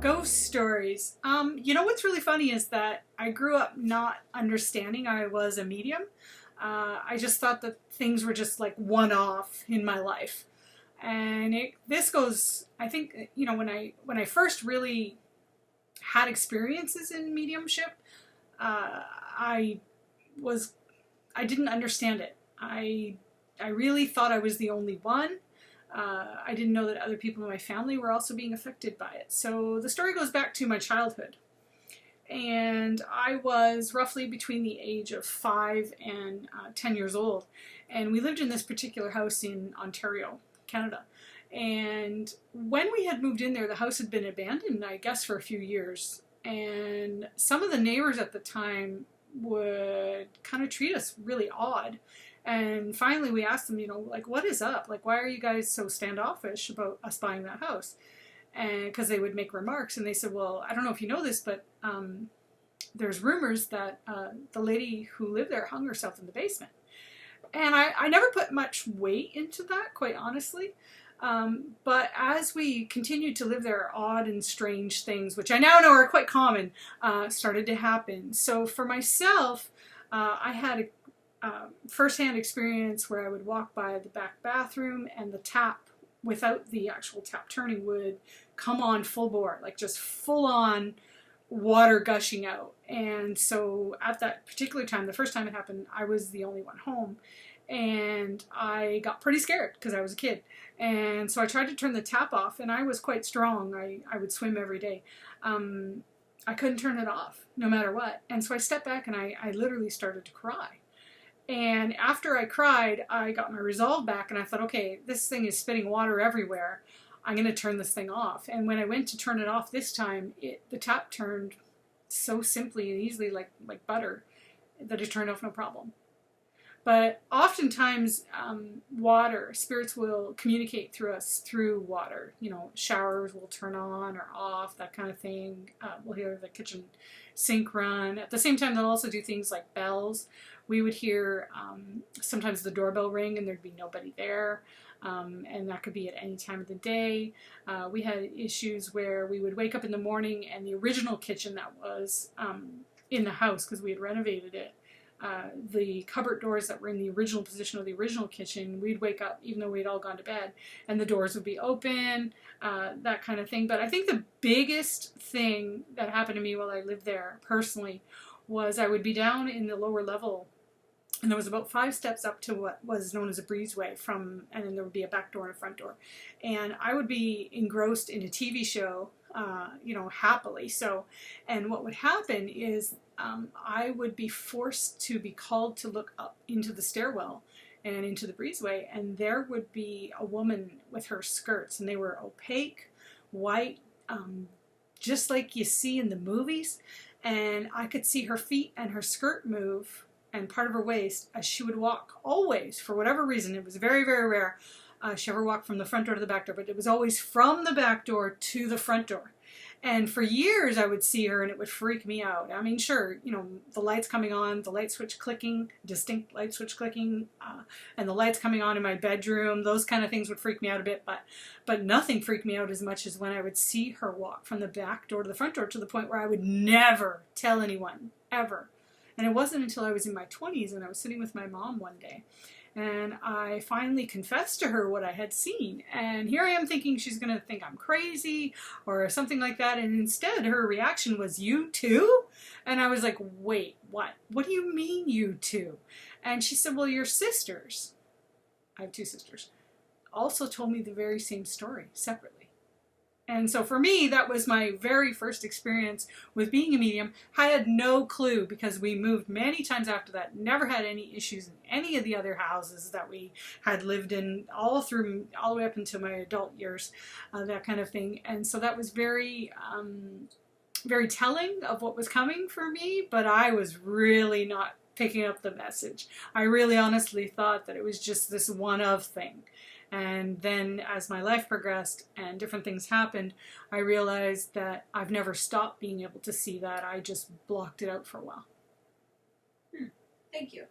Ghost stories. You know what's really funny is that I grew up not understanding I was a medium. I just thought that things were just like one-off in my life. And this goes, I think, you know, when I first really had experiences in mediumship, I didn't understand it. I really thought I was the only one. I didn't know that other people in my family were also being affected by it. So the story goes back to my childhood. And I was roughly between the age of 5 and 10 years old. And we lived in this particular house in Ontario, Canada. And when we had moved in there, the house had been abandoned, I guess, for a few years. And some of the neighbors at the time would kind of treat us really odd. And finally we asked them, you know, like, what is up? Like, why are you guys so standoffish about us buying that house? And because they would make remarks, and they said, well, I don't know if you know this, but there's rumors that the lady who lived there hung herself in the basement. And I never put much weight into that, quite honestly. But as we continued to live there, odd and strange things, which I now know are quite common, started to happen. So for myself, I had a first-hand experience where I would walk by the back bathroom and the tap, without the actual tap turning, would come on full bore, like just full-on water gushing out. And so at that particular time, the first time it happened, I was the only one home. And I got pretty scared because I was a kid. And so I tried to turn the tap off, and I was quite strong. I would swim every day. I couldn't turn it off, no matter what. And so I stepped back and I literally started to cry. And after I cried, I got my resolve back, and I thought, okay, this thing is spitting water everywhere. I'm going to turn this thing off. And when I went to turn it off this time, the tap turned so simply and easily, like butter, that it turned off no problem. But oftentimes, spirits will communicate through us through water. You know, showers will turn on or off, that kind of thing. We'll hear the kitchen sink run. At the same time, they'll also do things like bells. We would hear sometimes the doorbell ring and there'd be nobody there. And that could be at any time of the day. We had issues where we would wake up in the morning and the original kitchen that was in the house, because we had renovated it, the cupboard doors that were in the original position of the original kitchen, we'd wake up even though we'd all gone to bed, and the doors would be open, that kind of thing. But I think the biggest thing that happened to me while I lived there personally was I would be down in the lower level, and there was about 5 steps up to what was known as a breezeway and then there would be a back door and a front door. And I would be engrossed in a TV show, you know, happily so. And what would happen is I would be forced to be called to look up into the stairwell and into the breezeway, and there would be a woman with her skirts, and they were opaque, white, just like you see in the movies. And I could see her feet and her skirt move and part of her waist as she would walk, always, for whatever reason. It was very, very rare she ever walked from the front door to the back door, but it was always from the back door to the front door. And for years I would see her and it would freak me out. I mean, sure, you know, the lights coming on, the light switch clicking, distinct light switch clicking, and the lights coming on in my bedroom, those kind of things would freak me out a bit, but nothing freaked me out as much as when I would see her walk from the back door to the front door, to the point where I would never tell anyone, ever. And it wasn't until I was in my 20s and I was sitting with my mom one day, and I finally confessed to her what I had seen. And here I am thinking she's going to think I'm crazy or something like that. And instead, her reaction was, "You too?" And I was like, wait, what? What do you mean, you too? And she said, well, your sisters, I have 2 sisters, also told me the very same story separately. And so for me, that was my very first experience with being a medium. I had no clue, because we moved many times after that, never had any issues in any of the other houses that we had lived in, all the way up into my adult years, that kind of thing. And so that was very, very telling of what was coming for me, but I was really not picking up the message. I really honestly thought that it was just this one-of thing. And then as my life progressed and different things happened, I realized that I've never stopped being able to see that. I just blocked it out for a while. Thank you.